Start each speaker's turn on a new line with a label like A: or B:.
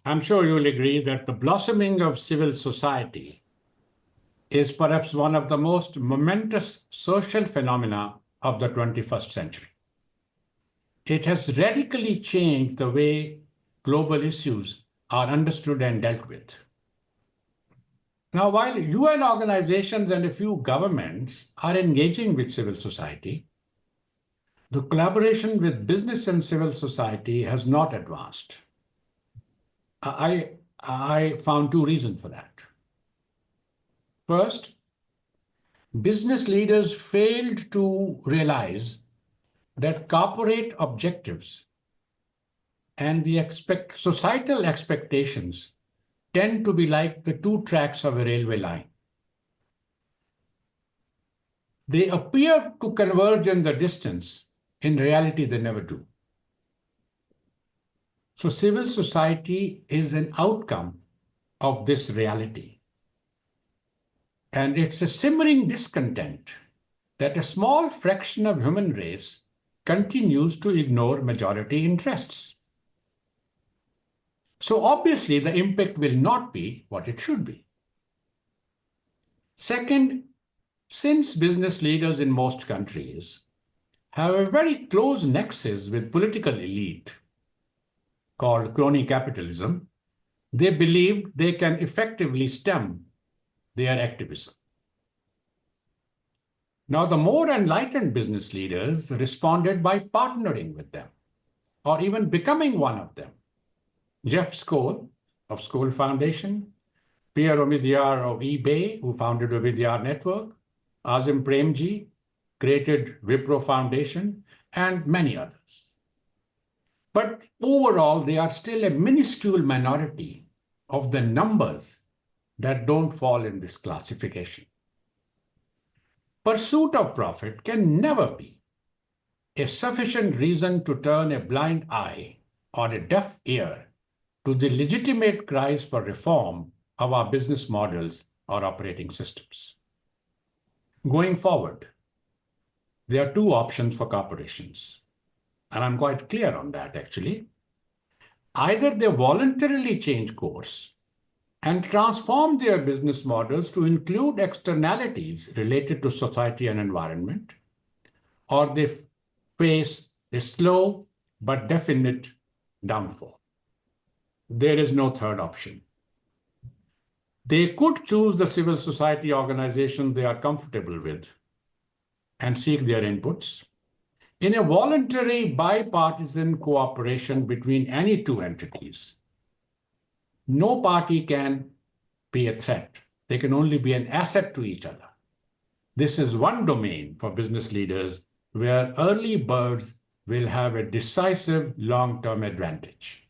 A: I'm sure you'll agree that the blossoming of civil society is perhaps one of the most momentous social phenomena of the 21st century. It has radically changed the way global issues are understood and dealt with. Now, while UN organizations and a few governments are engaging with civil society, the collaboration with business and civil society has not advanced. I found two reasons for that. First, business leaders failed to realize that corporate objectives and the societal expectations tend to be like the two tracks of a railway line. They appear to converge in the distance. In reality, they never do. So civil society is an outcome of this reality. And it's a simmering discontent that a small fraction of human race continues to ignore majority interests. So obviously, the impact will not be what it should be. Second, since business leaders in most countries have a very close nexus with political elite called crony capitalism, they believe they can effectively stem their activism. Now, the more enlightened business leaders responded by partnering with them or even becoming one of them. Jeff Skoll of Skoll Foundation, Pierre Omidyar of eBay, who founded Omidyar Network, Azim Premji created Wipro Foundation, and many others. But overall, they are still a minuscule minority of the numbers that don't fall in this classification. Pursuit of profit can never be a sufficient reason to turn a blind eye or a deaf ear to the legitimate cries for reform of our business models or operating systems. Going forward, there are two options for corporations, and I'm quite clear on that actually. Either they voluntarily change course and transform their business models to include externalities related to society and environment, or they face a slow but definite downfall. There is no third option. They could choose the civil society organization they are comfortable with and seek their inputs in a voluntary bipartisan cooperation between any two entities. No party can be a threat. They can only be an asset to each other. This is one domain for business leaders where early birds will have a decisive long-term advantage.